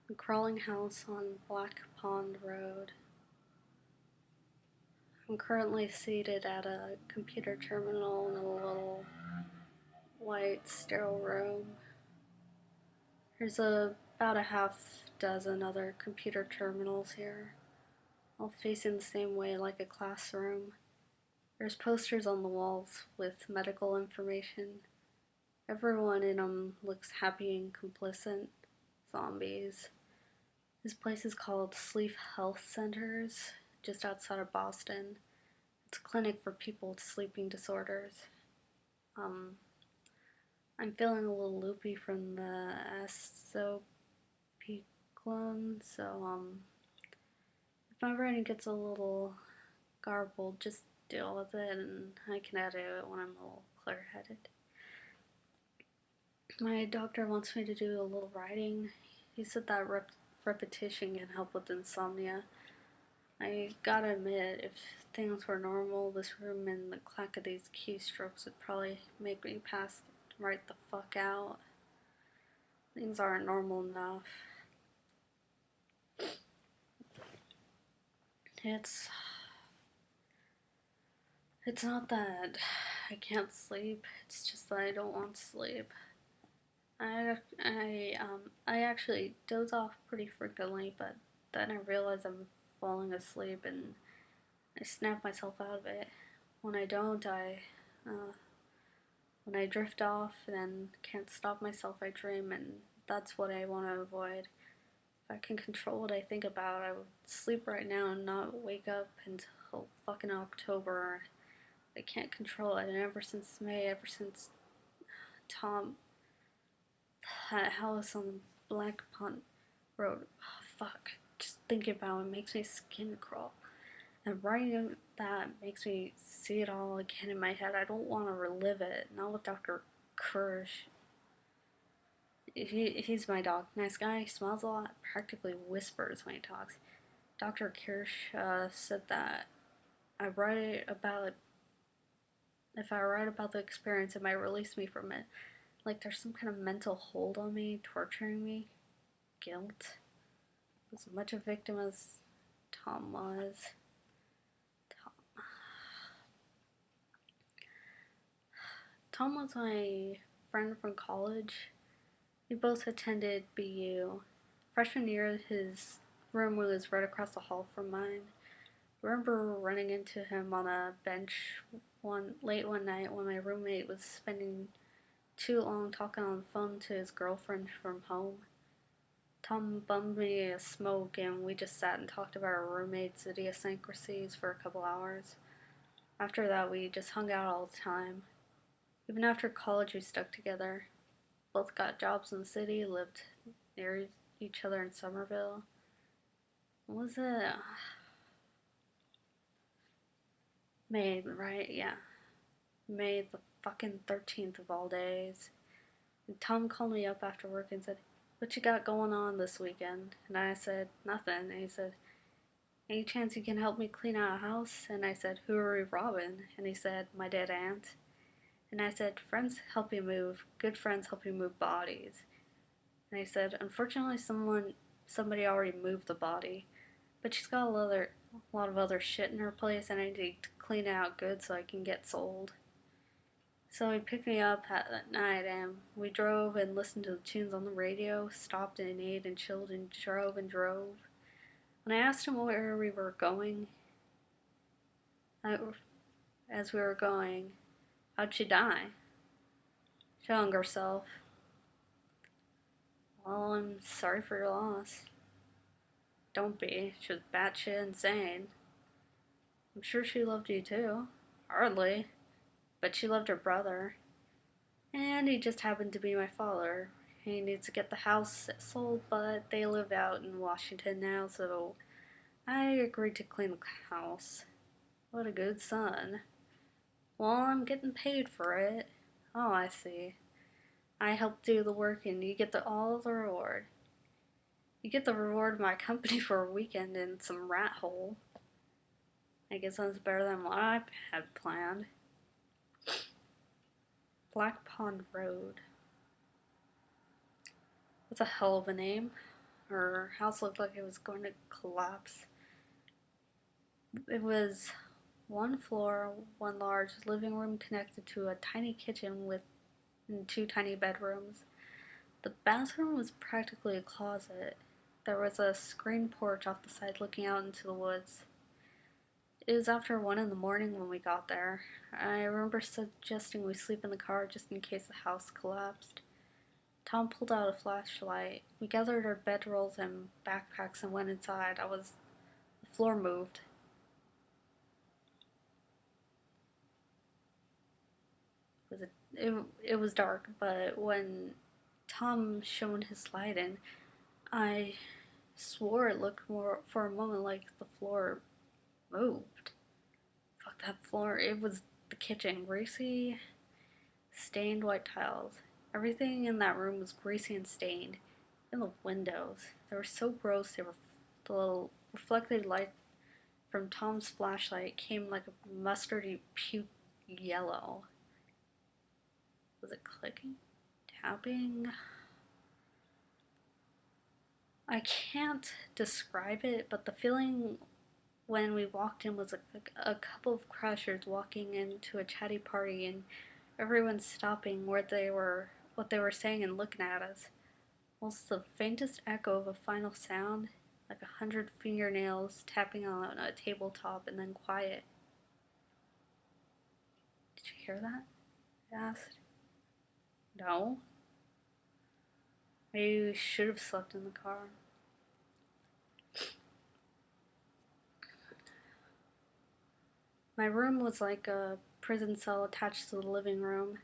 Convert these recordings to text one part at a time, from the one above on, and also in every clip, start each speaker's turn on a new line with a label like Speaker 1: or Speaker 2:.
Speaker 1: A crawling house on Black Pond Road. I'm currently seated at a computer terminal in a little white sterile room. There's about a half dozen other computer terminals here, all facing the same way like a classroom. There's posters on the walls with medical information. Everyone in them looks happy and complacent. Zombies. This place is called Sleep Health Centers, just outside of Boston. It's a clinic for people with sleeping disorders. Um, I'm feeling a little loopy from the Asopiclone, so if my writing gets a little garbled, just deal with it and I can edit it when I'm a little clear-headed. My doctor wants me to do a little writing. He said that repetition can help with insomnia. I gotta admit, if things were normal, this room and the clack of these keystrokes would probably make me pass right the fuck out. Things aren't normal enough. It's not that I can't sleep, it's just that I don't want sleep. I actually doze off pretty frequently, but then I realize I'm falling asleep and I snap myself out of it. When I don't, when I drift off and can't stop myself, I dream, and that's what I want to avoid. If I can control what I think about, I would sleep right now and not wake up until fucking October. I can't control it, and ever since May, ever since Tom, that house on Black Pond Road, oh, fuck, just thinking about it makes my skin crawl. And writing that makes me see it all again in my head. I don't want to relive it. Not with Dr. Kirsch. He's my dog. Nice guy, smiles a lot, practically whispers when he talks. Dr. Kirsch said that I write about if I write about the experience, it might release me from it. Like there's some kind of mental hold on me, torturing me. Guilt. As much a victim as Tom was. Tom was my friend from college. We both attended BU. Freshman year, his room was right across the hall from mine. I remember running into him on a bench late one night when my roommate was spending too long talking on the phone to his girlfriend from home. Tom bummed me a smoke and we just sat and talked about our roommates' idiosyncrasies for a couple hours. After that, we just hung out all the time. Even after college, we stuck together. Both got jobs in the city, lived near each other in Somerville. What was it? May, right? Yeah. May the fucking 13th of all days. And Tom called me up after work and said, "What you got going on this weekend?" And I said, "Nothing." And he said, "Any chance you can help me clean out a house?" And I said, "Who are we robbing?" And he said, "My dead aunt." And I said, "Friends help you move. Good friends help you move bodies." And he said, "Unfortunately, somebody already moved the body, but she's got a lot of other shit in her place, and I need to clean it out good so I can get sold." So he picked me up that night, and we drove and listened to the tunes on the radio, stopped and ate and chilled and drove and drove. When I asked him where we were going, as we were going, "How'd she die?" She hung herself. "Well, I'm sorry for your loss." "Don't be. She was batshit insane." "I'm sure she loved you too." "Hardly. But she loved her brother. And he just happened to be my father. He needs to get the house sold, but they live out in Washington now, so I agreed to clean the house." "What a good son." "Well, I'm getting paid for it." "Oh, I see. I help do the work and you get all the reward." "You get the reward of my company for a weekend in some rat hole." "I guess that's better than what I had planned." Black Pond Road. That's a hell of a name. Her house looked like it was going to collapse. It was one floor, one large living room connected to a tiny kitchen with two tiny bedrooms. The bathroom was practically a closet. There was a screened porch off the side looking out into the woods. It was after 1 in the morning when we got there. I remember suggesting we sleep in the car just in case the house collapsed. Tom pulled out a flashlight. We gathered our bedrolls and backpacks and went inside. The floor moved. It was dark, but when Tom shone his light in, I swore it looked more for a moment like the floor moved. Fuck that floor. It was the kitchen. Greasy, stained white tiles. Everything in that room was greasy and stained. And the windows. They were so gross. The reflected light from Tom's flashlight came like a mustardy puke yellow. Was it clicking? Tapping? I can't describe it, but the feeling when we walked in was a couple of crashers walking into a chatty party and everyone stopping what they were saying and looking at us. Almost the faintest echo of a final sound, like 100 fingernails tapping on a tabletop, and then quiet. Did you hear that? I asked. No. Maybe we should have slept in the car. My room was like a prison cell attached to the living room.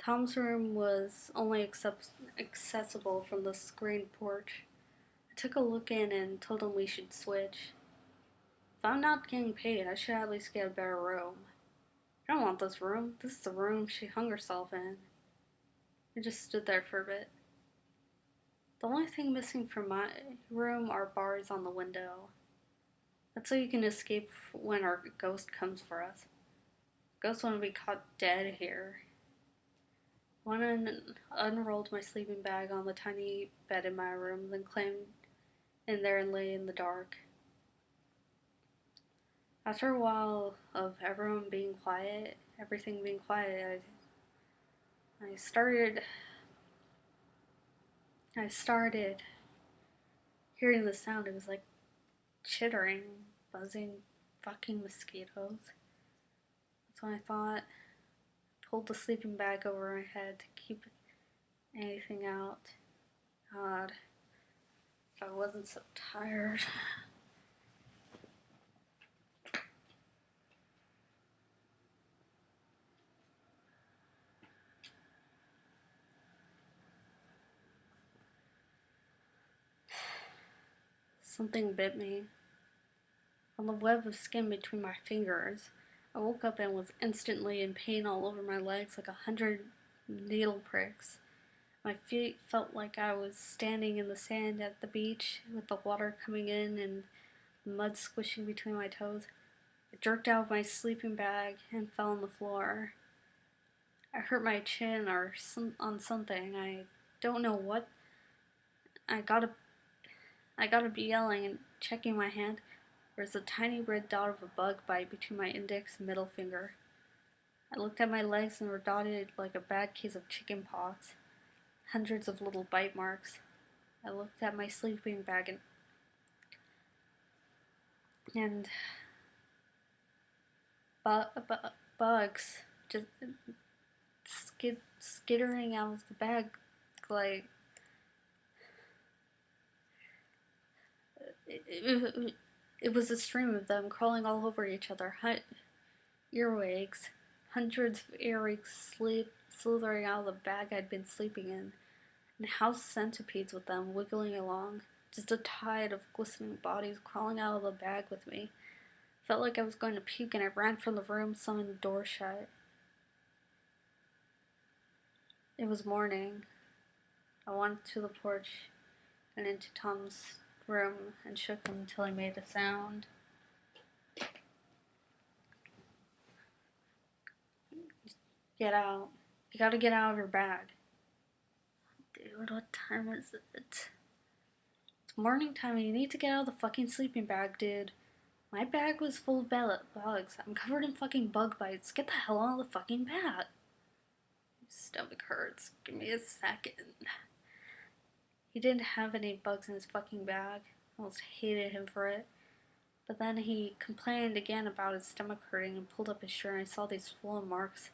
Speaker 1: Tom's room was only accessible from the screened porch. I took a look in and told him we should switch. If I'm not getting paid, I should at least get a better room. I don't want this room. This is the room she hung herself in. I just stood there for a bit. The only thing missing from my room are bars on the window. That's so you can escape when our ghost comes for us. Ghosts want to be caught dead here. One unrolled my sleeping bag on the tiny bed in my room, then climbed in there and lay in the dark. After a while of everything being quiet, I started hearing the sound. It was like chittering, buzzing, fucking mosquitoes. That's when I thought. Pulled the sleeping bag over my head to keep anything out. God, if I wasn't so tired. Something bit me on the web of skin between my fingers. I woke up and was instantly in pain all over my legs, like 100 needle pricks. My feet felt like I was standing in the sand at the beach with the water coming in and mud squishing between my toes. I jerked out of my sleeping bag and fell on the floor. I hurt my chin on something. I don't know what. I gotta be yelling and checking my hand. There's a tiny red dot of a bug bite between my index and middle finger. I looked at my legs and were dotted like a bad case of chicken pox. Hundreds of little bite marks. I looked at my sleeping bag and bugs just skittering out of the bag like it was a stream of them crawling all over each other. Earwigs. Hundreds of earwigs slithering out of the bag I'd been sleeping in, and house centipedes with them wiggling along. Just a tide of glistening bodies crawling out of the bag with me. Felt like I was going to puke, and I ran from the room, slamming the door shut. It was morning. I went to the porch and into Tom's room and shook him until he made a sound. Get out. You gotta get out of your bag. Dude, what time is it? Morning time, you need to get out of the fucking sleeping bag, dude. My bag was full of bugs. I'm covered in fucking bug bites. Get the hell out of the fucking bag. My stomach hurts. Give me a second. He didn't have any bugs in his fucking bag. I almost hated him for it. But then he complained again about his stomach hurting and pulled up his shirt, and I saw these swollen marks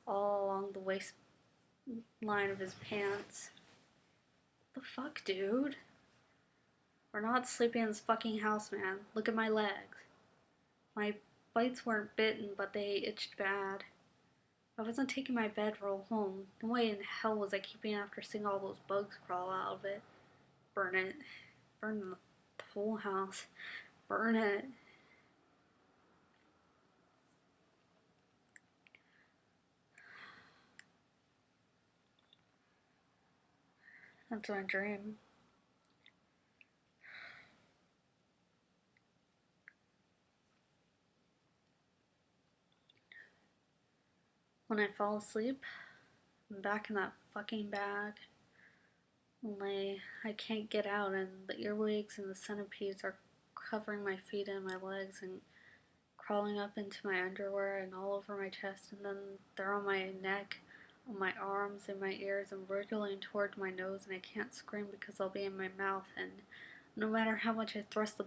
Speaker 1: all along the waistline of his pants. What the fuck, dude? We're not sleeping in this fucking house, man. Look at my legs. My bites weren't bitten, but they itched bad. I wasn't taking my bedroll home. No way in hell was I keeping after seeing all those bugs crawl out of it. Burn it. Burn the whole house. Burn it. That's my dream. When I fall asleep, I'm back in that fucking bag. Only I can't get out, and the earwigs and the centipedes are covering my feet and my legs and crawling up into my underwear and all over my chest, and then they're on my neck, on my arms, and my ears, and wriggling towards my nose, and I can't scream because they'll be in my mouth, and no matter how much I thrash the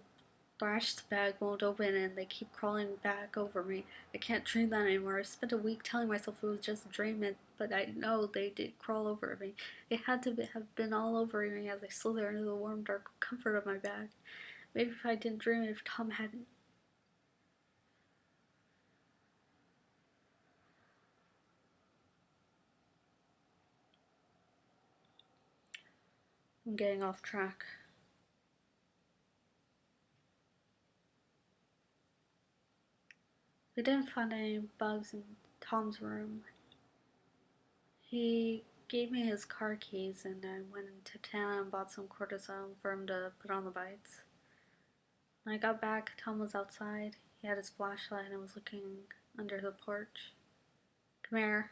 Speaker 1: bag won't open, and they keep crawling back over me. I can't dream that anymore. I spent a week telling myself it was just a dream, but I know they did crawl over me. They had to have been all over me as I slither into the warm, dark comfort of my bag. Maybe if I didn't dream it, if Tom hadn't. I'm getting off track. We didn't find any bugs in Tom's room. He gave me his car keys, and I went into town and bought some cortisone for him to put on the bites. When I got back, Tom was outside. He had his flashlight and was looking under the porch. Come here.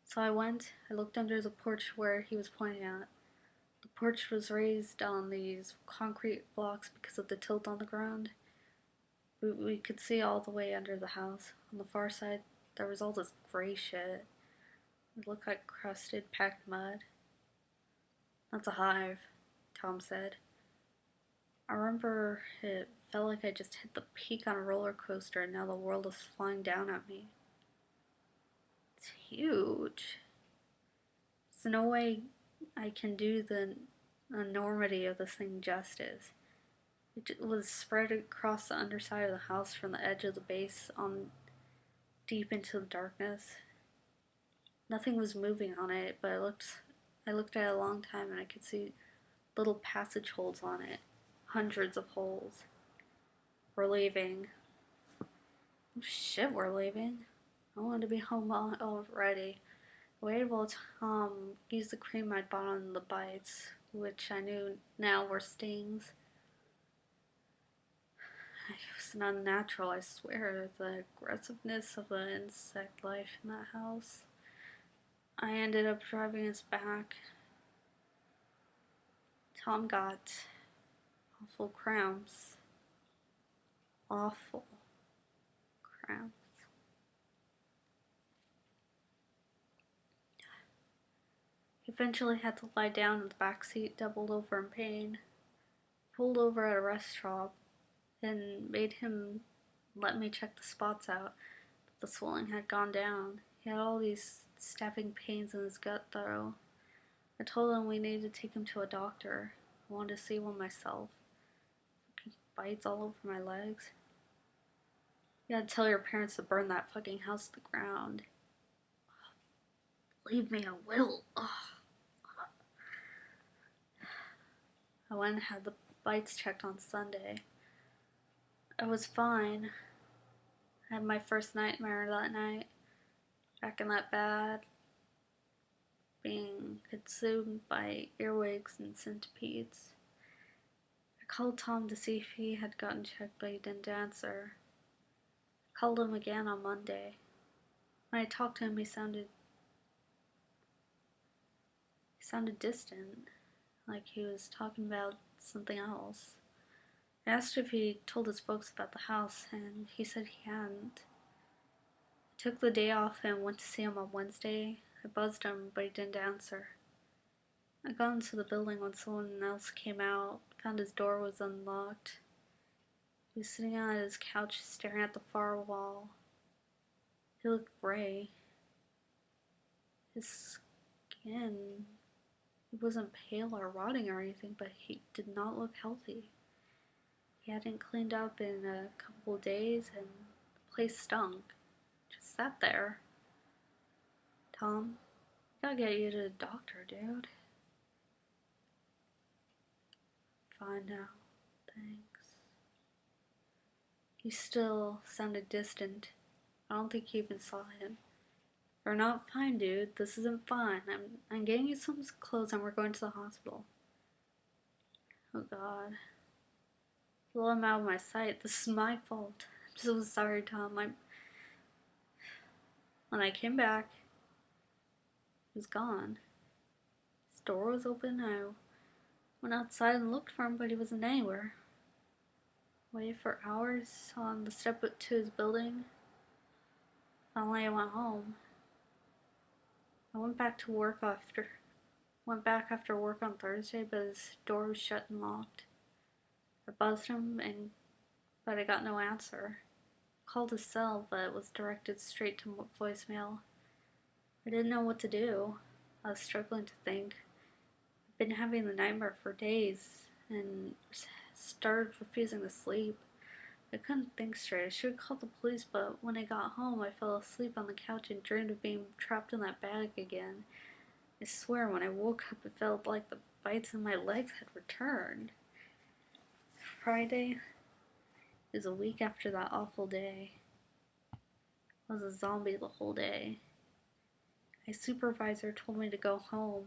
Speaker 1: So I looked under the porch where he was pointing at. The porch was raised on these concrete blocks because of the tilt on the ground. We could see all the way under the house. On the far side, there was all this gray shit. It looked like crusted, packed mud. That's a hive, Tom said. I remember it felt like I just hit the peak on a roller coaster and now the world is flying down at me. It's huge. There's no way I can do the enormity of this thing justice. It was spread across the underside of the house from the edge of the base on deep into the darkness. Nothing was moving on it, but I looked at it a long time and I could see little passage holes on it. Hundreds of holes. We're leaving. Oh shit, we're leaving. I wanted to be home already. I waited while Tom used the cream I'd bought on the bites, which I knew now were stings. It was unnatural, I swear, the aggressiveness of the insect life in that house. I ended up driving us back. Tom got awful cramps. Awful cramps. He eventually had to lie down in the back seat, doubled over in pain. Pulled over at a rest stop and made him let me check the spots out. But the swelling had gone down. He had all these stabbing pains in his gut, though. I told him we needed to take him to a doctor. I wanted to see one myself. Bites all over my legs. You gotta tell your parents to burn that fucking house to the ground. Leave me, I will. Ugh. I went and had the bites checked on Sunday. I was fine. I had my first nightmare that night. Back in that bed, being consumed by earwigs and centipedes. I called Tom to see if he had gotten checked, but he didn't answer. I called him again on Monday. When I talked to him, he sounded distant. like he was talking about something else. I asked if he told his folks about the house, and he said he hadn't. I took the day off and went to see him on Wednesday. I buzzed him, but he didn't answer. I got into the building when someone else came out, found his door was unlocked. He was sitting on his couch staring at the far wall. He looked gray. His skin, he wasn't pale or rotting or anything, but he did not look healthy. He hadn't cleaned up in a couple of days, and the place stunk. Just sat there. Tom, I gotta get you to the doctor, dude. Fine now, thanks. He still sounded distant. I don't think he even saw him. We're not fine, dude. This isn't fine. I'm getting you some clothes and we're going to the hospital. Oh God. Well, I'm out of my sight. This is my fault. I'm so sorry, Tom. When I came back, he was gone. His door was open. I went outside and looked for him, but he wasn't anywhere. Waited for hours on the step to his building. Finally, I went home. I went back after work on Thursday, but his door was shut and locked. I buzzed him, but I got no answer. I called his cell, but it was directed straight to voicemail. I didn't know what to do. I was struggling to think. I've been having the nightmare for days, and started refusing to sleep. I couldn't think straight. I should have called the police, but when I got home, I fell asleep on the couch and dreamed of being trapped in that bag again. I swear, when I woke up, it felt like the bites in my legs had returned. Friday is a week after that awful day. I was a zombie the whole day. My supervisor told me to go home.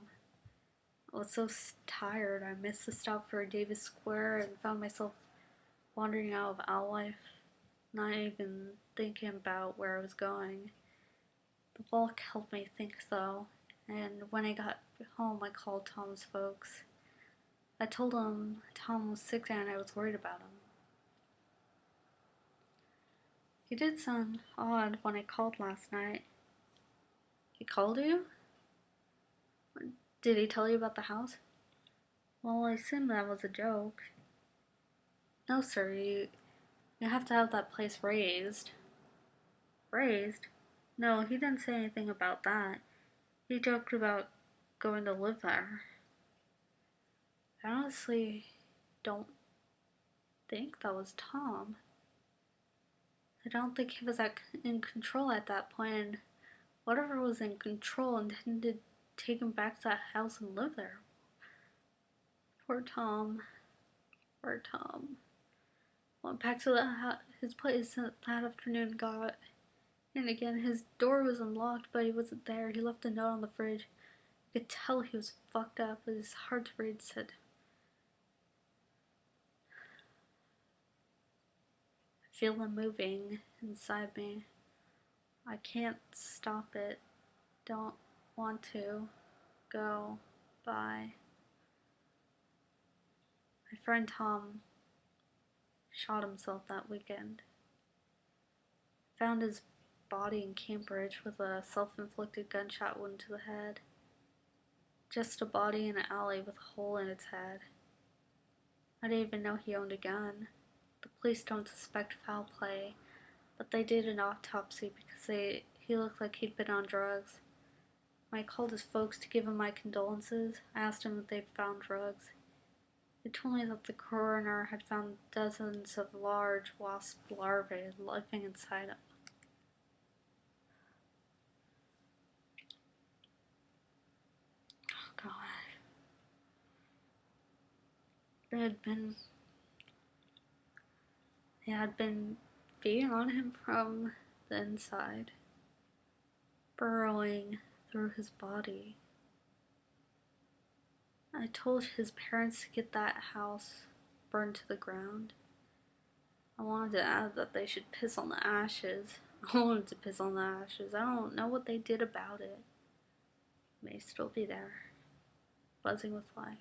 Speaker 1: I was so tired, I missed the stop for Davis Square and found myself wandering out of Owllife, not even thinking about where I was going. The walk helped me think, though, and when I got home, I called Tom's folks. I told them Tom was sick and I was worried about him. He did sound odd when I called last night. He called you? Did he tell you about the house? Well, I assumed that was a joke. No, sir, you have to have that place raised. Raised? No, he didn't say anything about that. He joked about going to live there. I honestly don't think that was Tom. I don't think he was in control at that point, and whatever was in control intended to take him back to that house and live there. Poor Tom. Poor Tom. Went back to his place that afternoon, and again, his door was unlocked, but he wasn't there. He left a note on the fridge. I could tell he was fucked up. It was hard to read. It said, I feel them moving inside me. I can't stop it. Don't want to. Go. Bye. My friend Tom shot himself that weekend. Found his body in Cambridge with a self-inflicted gunshot wound to the head. Just a body in an alley with a hole in its head. I didn't even know he owned a gun. The police don't suspect foul play, but they did an autopsy because he looked like he'd been on drugs. When I called his folks to give him my condolences, I asked him if they'd found drugs. They told me that the coroner had found dozens of large wasp larvae living inside him. Oh, God. They had been feeding on him from the inside, burrowing through his body. I told his parents to get that house burned to the ground. I wanted to add that they should piss on the ashes. I wanted to piss on the ashes. I don't know what they did about it. It may still be there, buzzing with life.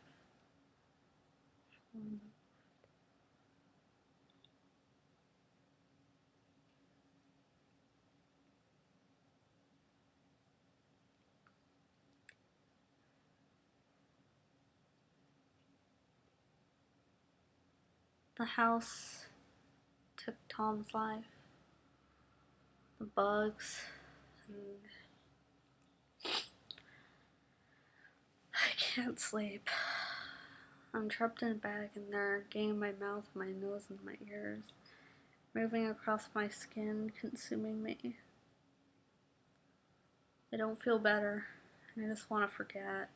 Speaker 1: The house took Tom's life. The bugs. And I can't sleep. I'm trapped in a bag and they're getting my mouth, my nose, and my ears, moving across my skin, consuming me. I don't feel better, and I just want to forget.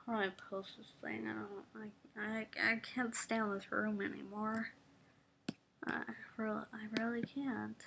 Speaker 1: How do I post this thing? I can't stay in this room anymore. I really can't.